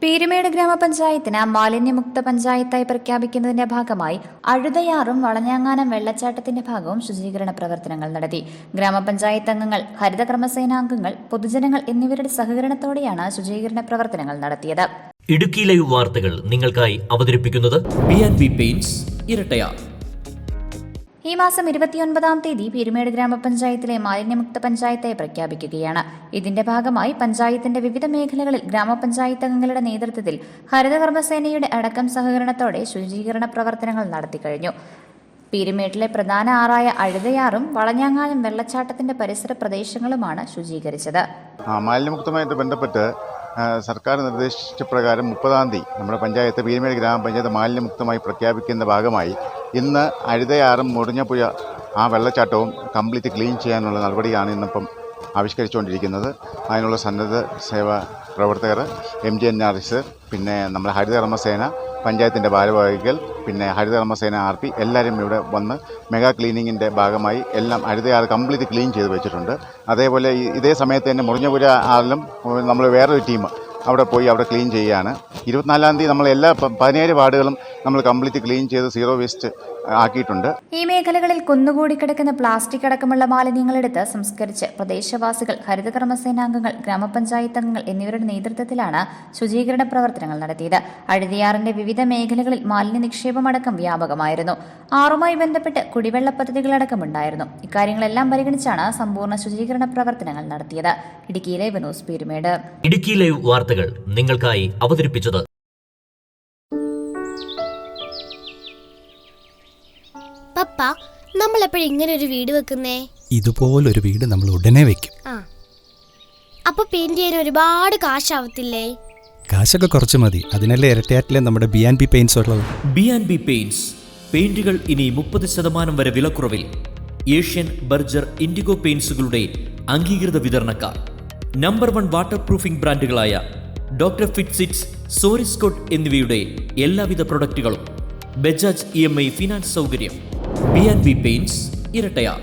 പീരുമേട് ഗ്രാമപഞ്ചായത്തിന് മാലിന്യമുക്ത പഞ്ചായത്തായി പ്രഖ്യാപിക്കുന്നതിന്റെ ഭാഗമായി അഴുതയാറും വളഞ്ഞാങ്ങാനം വെള്ളച്ചാട്ടത്തിന്റെ ഭാഗവും ശുചീകരണ പ്രവർത്തനങ്ങൾ നടത്തി. ഗ്രാമപഞ്ചായത്ത് അംഗങ്ങൾ, ഹരിതകർമ്മസേനാംഗങ്ങൾ, പൊതുജനങ്ങൾ എന്നിവരുടെ സഹകരണത്തോടെയാണ് ശുചീകരണ പ്രവർത്തനങ്ങൾ നടത്തിയത്. ഇടുക്കി ലൈവ് വാർത്തകൾ നിങ്ങൾക്കായി അവതരിപ്പിക്കുന്നത് B&B പെയിന്റ്സ് ഇരട്ടയാർ. ഈ മാസം 29-ാം തീയതി പീരുമേട് ഗ്രാമപഞ്ചായത്തിലെ മാലിന്യമുക്ത പഞ്ചായത്തായി പ്രഖ്യാപിക്കുകയാണ്. ഇതിന്റെ ഭാഗമായി പഞ്ചായത്തിന്റെ വിവിധ മേഖലകളിൽ ഗ്രാമപഞ്ചായത്ത് അംഗങ്ങളുടെ നേതൃത്വത്തിൽ ഹരിതകർമ്മസേനയുടെ അടക്കം സഹകരണത്തോടെ ശുചീകരണ പ്രവർത്തനങ്ങൾ നടത്തിക്കഴിഞ്ഞു. പീരുമേട്ടിലെ പ്രധാന ആറായ അഴുതയാറും വളഞ്ഞാങ്ങാനം വെള്ളച്ചാട്ടത്തിന്റെ പരിസര പ്രദേശങ്ങളുമാണ് ശുചീകരിച്ചത്. മാലിന്യമുക്തമായിട്ട് ബന്ധപ്പെട്ട് സർക്കാർ നിർദ്ദേശിച്ച പ്രകാരം 30-ാം തീയതി നമ്മുടെ പഞ്ചായത്ത് പീരുമേട് ഗ്രാമപഞ്ചായത്ത് മാലിന്യമുക്തമായി പ്രഖ്യാപിക്കുന്ന ഭാഗമായി ഇന്ന് അഴുതയാറും മുറിഞ്ഞപ്പുഴ ആ വെള്ളച്ചാട്ടവും കംപ്ലീറ്റ് ക്ലീൻ ചെയ്യാനുള്ള നടപടിയാണ് ഇന്നിപ്പം ആവിഷ്കരിച്ചുകൊണ്ടിരിക്കുന്നത്. അതിനുള്ള സന്നദ്ധ സേവാ പ്രവർത്തകർ, MGNRS, പിന്നെ നമ്മുടെ ഹരിതകർമ്മസേന, പഞ്ചായത്തിൻ്റെ ഭാരവാഹികൾ, പിന്നെ ഹരിതകർമ്മസേന RP എല്ലാവരും ഇവിടെ വന്ന് മെഗാ ക്ലീനിങ്ങിൻ്റെ ഭാഗമായി എല്ലാം ഹരിതയാറ് കംപ്ലീറ്റ് ക്ലീൻ ചെയ്ത് വെച്ചിട്ടുണ്ട്. അതേപോലെ ഇതേ സമയത്ത് തന്നെ മുറിഞ്ഞപുര ആറിലും നമ്മൾ വേറൊരു ടീം അവിടെ പോയി അവിടെ ക്ലീൻ ചെയ്യുകയാണ്. 24-ാം തീയതി നമ്മൾ എല്ലാ 17 വാർഡുകളും നമ്മൾ കംപ്ലീറ്റ് ക്ലീൻ ചെയ്ത് സീറോ വേസ്റ്റ് ആക്കിയിട്ടുണ്ട്. ഈ മേഖലകളിൽ കുന്നുകൂടി കിടക്കുന്ന പ്ലാസ്റ്റിക് അടക്കമുള്ള മാലിന്യങ്ങൾ എടുത്ത് സംസ്കരിച്ച് പ്രദേശവാസികൾ, ഹരിതകർമ്മസേനാംഗങ്ങൾ, ഗ്രാമപഞ്ചായത്ത് അംഗങ്ങൾ എന്നിവരുടെ നേതൃത്വത്തിലാണ് ശുചീകരണ പ്രവർത്തനങ്ങൾ നടത്തിയത്. അഴുതയാറിന്റെ വിവിധ മേഖലകളിൽ മാലിന്യ നിക്ഷേപമടക്കം വ്യാപകമായിരുന്നു. ആറുമായി ബന്ധപ്പെട്ട് കുടിവെള്ള പദ്ധതികളടക്കമുണ്ടായിരുന്നു. ഇക്കാര്യങ്ങളെല്ലാം പരിഗണിച്ചാണ് സമ്പൂർണ്ണ ശുചീകരണ പ്രവർത്തനങ്ങൾ നടത്തിയത്. Idukki live news Peerumedu. Idukki live വാർത്തകൾ നിങ്ങൾക്കായി അവതരിപ്പിച്ചത് പപ്പ, നമ്മൾ എപ്പോഴും ഇങ്ങനെ ഒരു വീട് വെക്കുന്നേ? ഇതുപോലൊരു വീട് നമ്മൾ ഉടനെ വെക്കും. അപ്പൊ പെയിന്റ് ചെയ്യാൻ ഒരുപാട് കാശാവത്തില്ലേ? കാശൊക്കെ കുറച്ച് മതി. അതിനല്ലേ ഇരട്ടയാറ്റിലെ നമ്മുടെ B&B പെയിന്റ്സ് ഉള്ളത്. B&B പെയിന്റ്സ് പെയിന്റുകൾ ഇനി 30% വരെ വിലക്കുറവിൽ. ഏഷ്യൻ, ബർജർ, ഇൻഡിഗോ പെയിന്റ്സുകളുടെ അംഗീകൃത വിതരണക്കാർ. നമ്പർ 1 വാട്ടർ പ്രൂഫിംഗ് ബ്രാൻഡുകളായ ഡോക്ടർ ഫിറ്റ്സിറ്റ്സ്, സോറിസ്കോട്ട് എന്നിവയുടെ എല്ലാവിധ പ്രൊഡക്റ്റുകളും. ബജാജ് EMI ഫിനാൻസ് സൗകര്യം. B&B paints Irattayar.